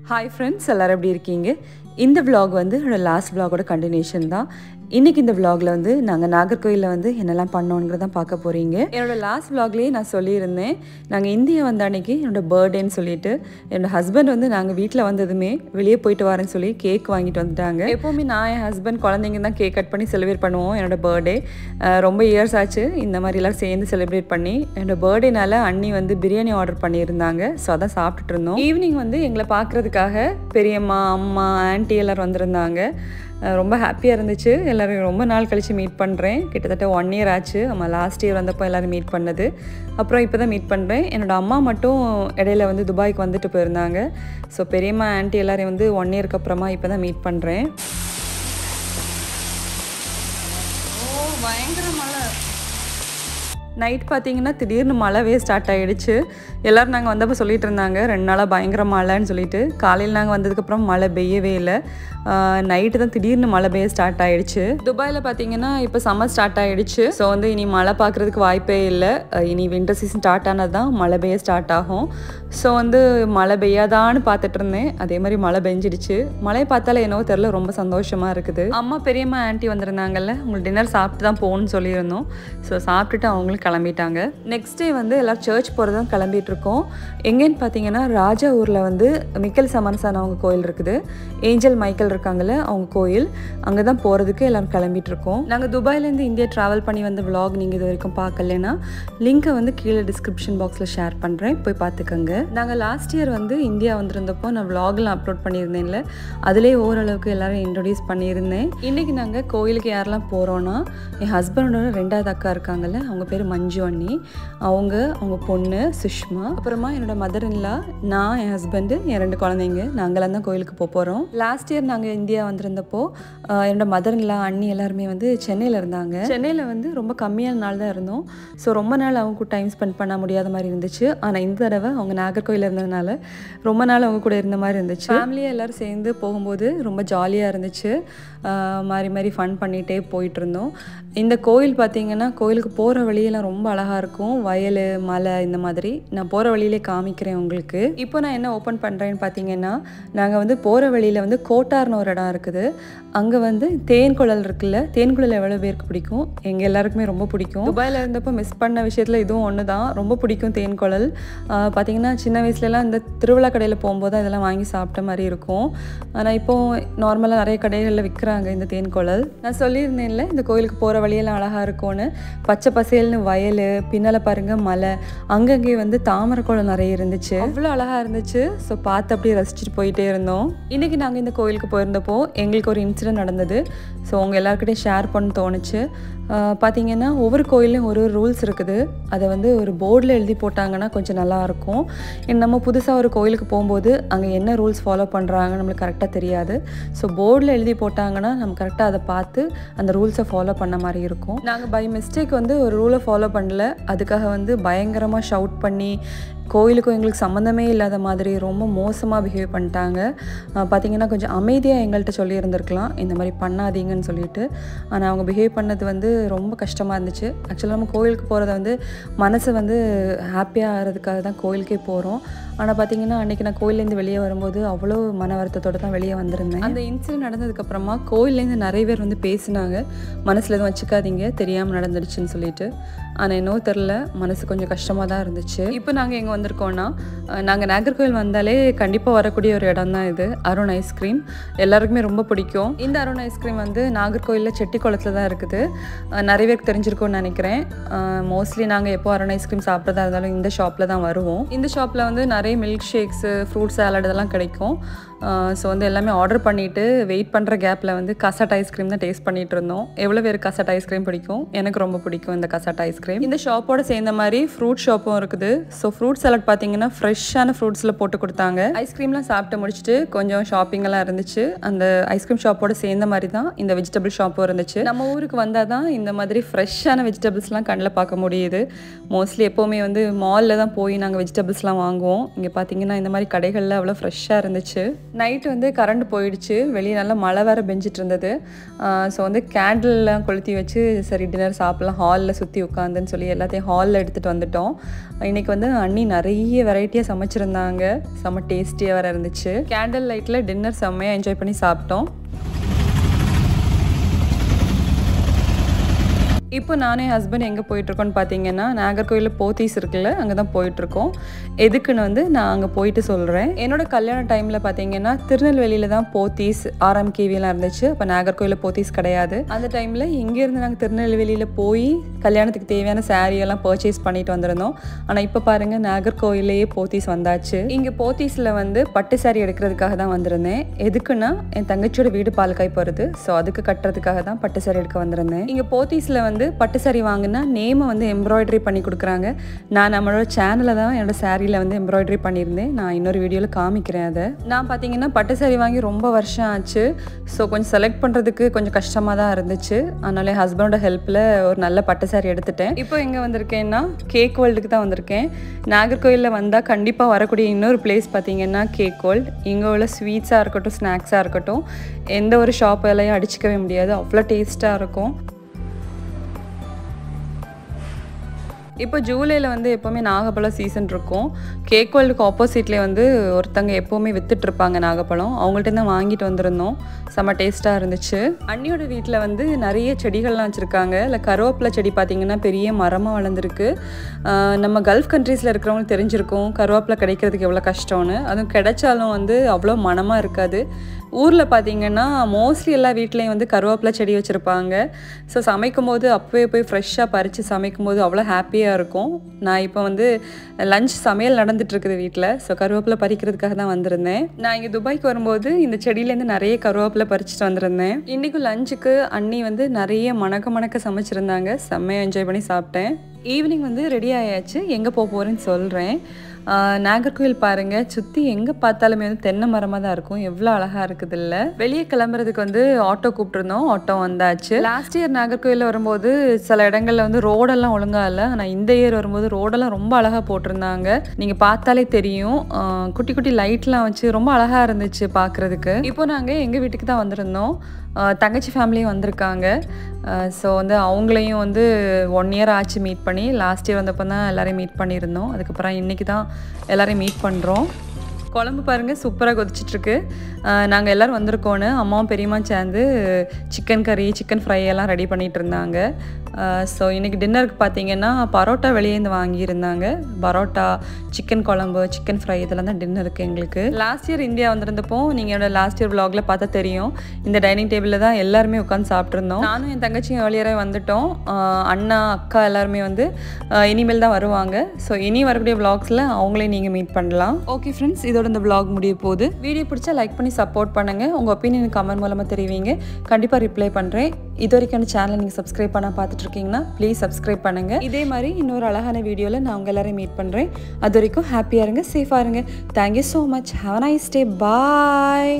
Hi friends, எல்லாரும் எப்படி இருக்கீங்க? இந்த vlog வந்து என்னோட லாஸ்ட் vlogோட கண்டினியூஷன் தான். இன்னைக்கு இந்த vlogல வந்து நாங்க நாகர்கோயில்ல வந்து என்னெல்லாம் பண்ணோம்ங்கறத பார்க்க போறீங்க. என்னோட லாஸ்ட் vlogலயே நான் சொல்லியிருந்தேன். நாங்க இந்தியா வந்த அன்னைக்கு என்னோட பர்த்டேன்னு சொல்லிட்டு என்னோட ஹஸ்பண்ட் வந்து நாங்க வீட்ல வந்ததுமே வெளியே போயிட்டு வரேன்னு சொல்லி கேக் வாங்கிட்டு வந்துட்டாங்க. எப்பவுமே நான் என் ஹஸ்பண்ட் குழந்தைங்க தான் கேக் கட் பண்ணி செலிப்ரேட் பண்ணுவோம் என்னோட பர்த்டே. ரொம்ப இயர்ஸ் ஆச்சு இந்த மாதிரி எல்லாரும் சேர்ந்து செலிப்ரேட் பண்ணி. என்னோட பர்த்டேனால அண்ணி வந்து பிரியாணி ஆர்டர் பண்ணியிருந்தாங்க. ஸோ அதான் சாப்பிட்டுட்டு இருந்தோம். ஈவினிங் வந்து எங்களை பார்க்கறதுக்காக பெரியம்மா அம்மா ஆன்ட்டி எல்லோரும் வந்திருந்தாங்க. ரொம்ப ஹாப்பியாக இருந்துச்சு. எல்லோரும் ரொம்ப நாள் கழித்து மீட் பண்ணுறேன். கிட்டத்தட்ட 1 year ஆச்சு. அம்மா லாஸ்ட் இயர் வந்தப்போ எல்லோரும் மீட் பண்ணது. அப்புறம் இப்போ தான் மீட் பண்ணுறேன். என்னோடய அம்மா மட்டும் இடையில வந்து துபாய்க்கு வந்துட்டு போயிருந்தாங்க. ஸோ பெரியம்மா ஆன்ட்டி எல்லோரையும் வந்து 1 yearக்கு அப்புறமா இப்போ தான் மீட் பண்ணுறேன். பயங்கர மழை. நைட் பார்த்தீங்கன்னா திடீர்னு மழைவே ஸ்டார்ட் ஆகிடுச்சு. எல்லோரும் நாங்கள் வந்தப்போ சொல்லிட்டு இருந்தாங்க 2 நாளாக பயங்கர மழைன்னு சொல்லிட்டு. காலையில் நாங்கள் வந்ததுக்கப்புறம் மழை பெய்யவே இல்லை. நைட்டு தான் திடீர்னு மழை பெய்ய ஸ்டார்ட் ஆகிடுச்சு. துபாயில் பார்த்தீங்கன்னா இப்போ சம்மர் ஸ்டார்ட் ஆகிடுச்சு. ஸோ வந்து இனி மழை பார்க்குறதுக்கு வாய்ப்பே இல்லை. இனி வின்டர் சீசன் ஸ்டார்ட் ஆனது தான் மழை பெய்ய ஸ்டார்ட் ஆகும். ஸோ வந்து மழை பெய்யாதான்னு பார்த்துட்டு இருந்தேன். அதே மாதிரி மழை பெஞ்சிடுச்சு. மழையை பார்த்தாலே என்னவோ தெரில, ரொம்ப சந்தோஷமாக இருக்குது. அம்மா பெரியம்மா ஆன்ட்டி வந்திருந்தாங்கல்ல, உங்களுக்கு டின்னர் சாப்பிட்டு தான் போகணும்னு சொல்லியிருந்தோம். ஸோ சாப்பிட்டுட்டு அவங்களும் கிளம்பிட்டாங்க. நெக்ஸ்ட் டே வந்து எல்லோரும் சர்ச் போகிறதான் கிளம்பிட்டு இருக்கோம். எங்கேன்னு பார்த்தீங்கன்னா ராஜா ஊரில் வந்து மிக்கல் சமரசான அவங்க கோயில் இருக்குது. ஏஞ்சல் மைக்கேல் இருக்காங்கல்ல அவங்க கோயில், அங்கே தான் போகிறதுக்கு எல்லோரும் கிளம்பிட்டு இருக்கோம். நாங்கள் துபாயிலேருந்து இந்தியா ட்ராவல் பண்ணி வந்த vlog நீங்கள் இது வரைக்கும் பார்க்கலன்னா லிங்க்கை வந்து கீழே டிஸ்கிரிப்ஷன் பாக்ஸில் ஷேர் பண்ணுறேன், போய் பார்த்துக்கோங்க. நாங்கள் லாஸ்ட் இயர் வந்து இந்தியா வந்திருந்தப்போ நான் vlogலாம் அப்லோட் பண்ணியிருந்தேன்ல, அதிலே ஓரளவுக்கு எல்லோரும் இன்ட்ரடியூஸ் பண்ணியிருந்தேன். இன்றைக்கி நாங்கள் கோயிலுக்கு யாரெல்லாம் போகிறோன்னா, என் ஹஸ்பண்டோட 2வது அக்கா இருக்காங்கல்ல, அவங்க பேர் மஞ்சு அண்ணி, அவங்க பொண்ணு சுஷ்மா, அப்புறமா என்னோட மதர் இன்லா, நான், என் ஹஸ்பண்டு, என் 2 குழந்தைங்க, நாங்களாம் தான் கோயிலுக்கு போகிறோம். லாஸ்ட் இயர் நாங்கள் இந்தியா வந்திருந்தப்போ என்னோட மதர் இன்லா அண்ணி எல்லாருமே வந்து சென்னையில் இருந்தாங்க. சென்னையில் வந்து ரொம்ப கம்மியான நாள் தான் இருந்தோம். ஸோ ரொம்ப நாள் அவங்க கூட டைம் ஸ்பெண்ட் பண்ண முடியாத மாதிரி இருந்துச்சு. ஆனால் இந்த தடவை அவங்க நாகர்கோயிலில் இருந்ததுனால ரொம்ப நாள் அவங்க கூட இருந்த மாதிரி இருந்துச்சு. ஃபேமிலியாக எல்லோரும் சேர்ந்து போகும்போது ரொம்ப ஜாலியாக இருந்துச்சு. மாறி ஃபன் பண்ணிகிட்டே போயிட்டு இருந்தோம். இந்த கோயில் பார்த்திங்கன்னா கோயிலுக்கு போகிற வழியெல்லாம் ரொம்ப அழகாக இருக்கும். வயல், மலை, இந்த மாதிரி நான் போகிற வழியிலே காமிக்கிறேன் உங்களுக்கு. இப்போ நான் என்ன ஓப்பன் பண்ணுறேன்னு பார்த்தீங்கன்னா, நாங்கள் வந்து போகிற வழியில் வந்து கோட்டார்னு ஒரு இடம் இருக்குது. அங்கே வந்து தேன்குழல் இருக்குல்ல, தேன்குழல் எவ்வளோ பேருக்கு பிடிக்கும்? எங்கள் எல்லாருக்குமே ரொம்ப பிடிக்கும். துபாயில் இருந்தப்போ மிஸ் பண்ண விஷயத்தில் இதுவும் ஒன்று தான். ரொம்ப பிடிக்கும் தேன்குழல். பார்த்திங்கன்னா சின்ன வயசுலலாம் இந்த திருவிழா கடையில் போகும்போது இதெல்லாம் வாங்கி சாப்பிட்ட மாதிரி இருக்கும். ஆனால் இப்போது நார்மலாக நிறைய கடைகளில் விற்கிறாங்க இந்த தேன்குழல். நான் சொல்லியிருந்தேன்ல இந்த கோயிலுக்கு போகிற வழியெல்லாம் அழகாக இருக்கும்னு. பச்சை பசேல்னு வயல், பின்னால் பாருங்கள் மலை, அங்கங்கே வந்து தாமரை குளம் நிறைய இருந்துச்சு. அவ்வளோ அழகாக இருந்துச்சு. ஸோ பார்த்து அப்படியே ரசிச்சுட்டு போயிட்டே இருந்தோம். இன்றைக்கி நாங்கள் இந்த கோயிலுக்கு போயிருந்தப்போ எங்களுக்கு ஒரு இன்சிடென்ட் நடந்தது. ஸோ உங்கள் எல்லாருக்கிட்டையும் ஷேர் பண்ண தோணுச்சு. பார்த்திங்கன்னா ஒவ்வொரு கோயிலையும் ஒரு ரூல்ஸ் இருக்குது. அதை வந்து ஒரு போர்டில் எழுதி போட்டாங்கன்னா கொஞ்சம் நல்லாயிருக்கும். நம்ம புதுசாக ஒரு கோயிலுக்கு போகும்போது அங்கே என்ன ரூல்ஸ் ஃபாலோ பண்ணுறாங்கன்னு நம்மளுக்கு கரெக்டாக தெரியாது. ஸோ போர்டில் எழுதி போட்டாங்கன்னா நம்ம கரெக்டாக அதை பார்த்து அந்த ரூல்ஸை ஃபாலோ பண்ண மாதிரி இருக்கும். நாங்கள் பை மிஸ்டேக் வந்து ஒரு ரூலை ஃபாலோ பண்ணல. அதுக்காக வந்து பயங்கரமாக ஷவுட் பண்ணி கோயிலுக்கும் எங்களுக்கு சம்மந்தமே இல்லாத மாதிரி ரொம்ப மோசமாக பிஹேவ் பண்ணிட்டாங்க. பார்த்திங்கன்னா கொஞ்சம் அமைதியாக எங்கள்கிட்ட சொல்லியிருந்திருக்கலாம் இந்த மாதிரி பண்ணாதீங்கன்னு சொல்லிட்டு. ஆனால் அவங்க பிஹேவ் பண்ணது வந்து ரொம்ப கஷ்டமாக இருந்துச்சு. ஆக்சுவலாக நம்ம கோயிலுக்கு போகிறத வந்து மனசை வந்து ஹாப்பியாக ஆகிறதுக்காக தான் கோயிலுக்கே போகிறோம். ஆனால் பார்த்திங்கன்னா அன்றைக்கி நான் கோயிலேருந்து வெளியே வரும்போது அவ்வளோ மன வருத்தத்தோடு தான் வெளியே வந்திருந்தேன். அந்த இன்சிடென்ட் நடந்ததுக்கப்புறமா கோயிலேருந்து நிறைய பேர் வந்து பேசினாங்க, மனசில் எதுவும் வச்சுக்காதீங்க, தெரியாமல் நடந்துடுச்சுன்னு சொல்லிட்டு. ஆனால் என்னவோ தெரில, மனசு கொஞ்சம் கஷ்டமாக தான் இருந்துச்சு. இப்போ நாங்கள் எங்கே வந்திருக்கோன்னா, நாங்கள் நாகர்கோயில் வந்தாலே கண்டிப்பாக வரக்கூடிய ஒரு இடம் தான் இது, அருண் ஐஸ்கிரீம். எல்லாருக்குமே ரொம்ப பிடிக்கும். இந்த அருண் ஐஸ்கிரீம் வந்து நாகர்கோயிலில் செட்டிக்குளத்தில் தான் இருக்குது. நிறைய பேருக்கு தெரிஞ்சிருக்கும்னு நினைக்கிறேன். மோஸ்ட்லி நாங்கள் எப்போ அருண் ஐஸ்கிரீம் சாப்பிட்றதா இருந்தாலும் இந்த ஷாப்பில் தான் வருவோம். இந்த ஷாப்பில் வந்து நிறைய மில்க் ஷேக்ஸு, ஃப்ரூட் சாலட் இதெல்லாம் கிடைக்கும். ஸோ வந்து எல்லாமே ஆர்டர் பண்ணிவிட்டு வெயிட் பண்ணுற கேப்பில் வந்து கசாட் ஐஸ்கிரீம் தான் டேஸ்ட் பண்ணிகிட்டு இருந்தோம். எவ்வளோ பேருக்கு கசாட் ஐஸ்கிரீம் பிடிக்கும்? எனக்கு ரொம்ப பிடிக்கும் இந்த கசாட் ஐஸ்கிரீம். இந்த ஷாப்போட சேர்ந்த மாதிரி ஃப்ரூட் ஷாப்பும் இருக்குது. ஸோ ஃப்ரூட் சாலட் பார்த்தீங்கன்னா ஃப்ரெஷ்ஷான ஃப்ரூட்ஸில் போட்டு கொடுத்தாங்க. ஐஸ்கிரீம்லாம் சாப்பிட்டு முடிச்சுட்டு கொஞ்சம் ஷாப்பிங்கெல்லாம் இருந்துச்சு. அந்த ஐஸ்கிரீம் ஷாப்போட சேர்ந்த மாதிரி தான் இந்த வெஜிடபிள் ஷாப்பும் இருந்துச்சு. நம்ம ஊருக்கு வந்தால் தான் இந்த மாதிரி ஃப்ரெஷ்ஷான வெஜிடபிள்ஸ்லாம் கண்ணில் பார்க்க முடியுது. மோஸ்ட்லி எப்போவுமே வந்து மாலில் தான் போய் நாங்கள் வெஜிடபிள்ஸ்லாம் வாங்குவோம். இங்கே பார்த்தீங்கன்னா இந்த மாதிரி கடைகளில் அவ்வளோ ஃப்ரெஷ்ஷாக இருந்துச்சு. நைட்டு வந்து கரண்ட் போயிடுச்சு, வெளியே நல்லா மழை வேறு பெஞ்சிட்டு இருந்தது. ஸோ வந்து கேண்டில்லாம் கொளுத்தி வச்சு சரி டின்னர் சாப்பிட்லாம் ஹாலில் சுற்றி உட்காந்துன்னு சொல்லி எல்லாத்தையும் ஹாலில் எடுத்துகிட்டு வந்துட்டோம். இன்றைக்கி வந்து அண்ணி நிறைய வெரைட்டியாக சமைச்சிருந்தாங்க, செம்ம டேஸ்டியாக வேறு இருந்துச்சு. கேண்டில் லைட்டில் டின்னர் செம்மையாக என்ஜாய் பண்ணி சாப்பிட்டோம். இப்போ நானே ஹஸ்பண்ட் எங்கே போயிட்டுருக்கோன்னு பார்த்தீங்கன்னா, நாகர்கோயிலில் போத்தீஸ் இருக்குல்ல, அங்கே தான் போயிட்டுருக்கோம். எதுக்குன்னு வந்து நான் அங்கே போயிட்டு சொல்கிறேன். என்னோடய கல்யாண டைமில் பார்த்தீங்கன்னா திருநெல்வேலியில் தான் போத்தீஸ் ஆர்எம்கேவிலாம் இருந்துச்சு. அப்போ நாகர்கோயிலில் போத்தீஸ் கிடையாது. அந்த டைமில் இங்கேருந்து நாங்கள் திருநெல்வேலியில் போய் கல்யாணத்துக்கு தேவையான சாரியெல்லாம் பர்ச்சேஸ் பண்ணிட்டு வந்திருந்தோம். ஆனால் இப்போ பாருங்கள் நாகர்கோயிலேயே போத்தீஸ் வந்தாச்சு. இங்கே போத்தீஸில் வந்து பட்டு சாரி எடுக்கிறதுக்காக தான் வந்திருந்தேன். எதுக்குன்னா என் தங்கச்சியோட வீடு பால்காய் போகிறது, ஸோ அதுக்கு கட்டுறதுக்காக தான் பட்டு சாரி எடுக்க வந்திருந்தேன். இங்கே போத்தீஸில் வந்து பட்டு சாரி வாங்கினா நேமை வந்து எம்ப்ராய்டரி பண்ணி கொடுக்குறாங்க. நான் நம்மளோட சேனலில் தான் என்னோடய சாரியில் வந்து எம்ப்ராய்டரி பண்ணியிருந்தேன். நான் இன்னொரு வீடியோவில் காமிக்கிறேன். அதை நான் பார்த்தீங்கன்னா பட்டு சாரி வாங்கி ரொம்ப வருஷம் ஆச்சு. ஸோ கொஞ்சம் செலக்ட் பண்ணுறதுக்கு கொஞ்சம் கஷ்டமாக தான் இருந்துச்சு. அதனால என் ஹஸ்பண்டோட ஹெல்ப்பில் ஒரு நல்ல பட்டு சாரி எடுத்துட்டேன். இப்போ எங்கே வந்திருக்கேன்னா கேக் வேர்ல்டுக்கு தான் வந்திருக்கேன். நாகர்கோயிலில் வந்தால் கண்டிப்பாக வரக்கூடிய இன்னொரு பிளேஸ் பார்த்தீங்கன்னா கேக் வேர்ல்டு. இங்கே உள்ள ஸ்வீட்ஸாக இருக்கட்டும், ஸ்நாக்ஸாக இருக்கட்டும், எந்த ஒரு ஷாப் விலையும் அடிச்சிக்கவே முடியாது, அவ்வளோ டேஸ்ட்டாக இருக்கும். இப்போ ஜூலையில் வந்து எப்போவுமே நாகப்பழம் சீசன் இருக்கும். கேக் வேர்ல்டுக்கு ஆப்போசிட்லேயே வந்து ஒருத்தங்க எப்போவுமே விற்றுட்ருப்பாங்க நாகப்பழம். அவங்கள்ட்ட தான் வாங்கிட்டு வந்திருந்தோம். செம்ம டேஸ்ட்டாக இருந்துச்சு. அண்ணியோட வீட்டில் வந்து நிறைய செடிகள்லாம் வச்சுருக்காங்க. இல்லை கருவேப்பிலை செடி பார்த்திங்கன்னா பெரிய மரமாக வளர்ந்துருக்கு. நம்ம கல்ஃப் கண்ட்ரீஸில் இருக்கிறவங்களுக்கு தெரிஞ்சிருக்கும் கருவேப்பிலை கிடைக்கிறதுக்கு எவ்வளோ கஷ்டம்னு. அதுவும் கிடைச்சாலும் வந்து அவ்வளோ மனமாக இருக்காது. ஊரில் பார்த்திங்கன்னா மோஸ்ட்லி எல்லா வீட்லேயும் வந்து கருவேப்பிலை செடி வச்சுருப்பாங்க. ஸோ சமைக்கும் போது அப்போவே போய் ஃப்ரெஷ்ஷாக பறித்து சமைக்கும் போது அவ்வளோ ஹாப்பியாக இருக்கும். நான் இப்போ வந்து லஞ்ச் சமையல் நடந்துகிட்ருக்குது வீட்டில். ஸோ கருவேப்பிலை பறிக்கிறதுக்காக தான் வந்திருந்தேன். நான் இங்கே துபாய்க்கு வரும்போது இந்த செடியிலேருந்து நிறைய கருவேப்பிலை பறிச்சுட்டு வந்திருந்தேன். இன்றைக்கும் லஞ்சுக்கு அண்ணி வந்து நிறைய மணக்க சமைச்சிருந்தாங்க. செம்மையாக என்ஜாய் பண்ணி சாப்பிட்டேன். ஈவினிங் வந்து ரெடி ஆயாச்சு. எங்கே போக போகிறேன்னு சொல்கிறேன். நாகர்கோயில் பாருங்கள், சுற்றி எங்கே பார்த்தாலுமே வந்து தென்னை மரமாக தான் இருக்கும். எவ்வளோ அழகாக இருக்குது இல்லை. வெளியே கிளம்புறதுக்கு வந்து ஆட்டோ கூப்பிட்ருந்தோம். ஆட்டோ வந்தாச்சு. லாஸ்ட் இயர் நாகர்கோயிலில் வரும்போது சில இடங்களில் வந்து ரோடெல்லாம் ஒழுங்காக இல்லை. ஆனால் இந்த இயர் வரும்போது ரோடெல்லாம் ரொம்ப அழகாக போட்டிருந்தாங்க. நீங்கள் பார்த்தாலே தெரியும். குட்டி குட்டி லைட்லாம் வச்சு ரொம்ப அழகாக இருந்துச்சு பார்க்குறதுக்கு. இப்போ நாங்கள் எங்கள் வீட்டுக்கு தான் வந்திருந்தோம். தங்கச்சி ஃபேமிலியும் வந்திருக்காங்க. ஸோ வந்து அவங்களையும் வந்து 1 இயர் ஆச்சு மீட் பண்ணி. லாஸ்ட் இயர் வந்தப்போ தான் எல்லோரையும் மீட் பண்ணியிருந்தோம். அதுக்கப்புறம் இன்றைக்கி தான் எல்லோரையும் மீட் பண்ணுறோம். குழம்பு பாருங்கள் சூப்பராக கொதிச்சிட்ருக்கு. நாங்கள் எல்லோரும் வந்திருக்கோன்னு அம்மாவும் பெரியம்மா சேர்ந்து சிக்கன் கறி, சிக்கன் ஃப்ரை எல்லாம் ரெடி பண்ணிகிட்டு இருந்தாங்க. ஸோ இன்றைக்கி டின்னருக்கு பார்த்தீங்கன்னா பரோட்டா வெளியேருந்து வாங்கியிருந்தாங்க. பரோட்டா, சிக்கன் குழம்பு, சிக்கன் ஃப்ரை இதெல்லாம் தான் டின்னருக்கு எங்களுக்கு. லாஸ்ட் இயர் இந்தியா வந்திருந்தப்போ நீங்கள் என்னோட லாஸ்ட் இயர் விலாகில் பார்த்தா தெரியும். இந்த டைனிங் டேபிளில் தான் எல்லாருமே உட்காந்து சாப்பிட்ருந்தோம். நானும் என் தங்கச்சியும் ஏர்லியராக வந்துட்டோம். அண்ணா, அக்கா எல்லாருமே வந்து இனிமேல் தான் வருவாங்க. ஸோ இனி வரக்கூடிய விலாக்ஸில் அவங்களையும் நீங்கள் மீட் பண்ணலாம். ஓகே ஃப்ரெண்ட்ஸ், இதோட இந்த விலாக் முடிய போகுது. வீடியோ பிடிச்சா லைக் பண்ணி சப்போர்ட் பண்ணுங்கள். உங்கள் ஒப்பீனியன் கமெண்ட் மூலமாக தெரிவிங்க. கண்டிப்பாக ரிப்ளை பண்ணுறேன். இது வரைக்கும் சேனலை நீங்கள் சப்ஸ்கிரைப் பண்ண பார்த்துட்டு இருக்கீங்கன்னா ப்ளீஸ் சப்ஸ்கிரைப் பண்ணுங்கள். இதே மாதிரி இன்னொரு அழகான வீடியோவில் நான் உங்கள் எல்லாரையும் மீட் பண்ணுறேன். அது வரைக்கும் ஹாப்பியாக இருங்க, சேஃபாக இருங்க. Thank you so much. Have a nice day. Bye.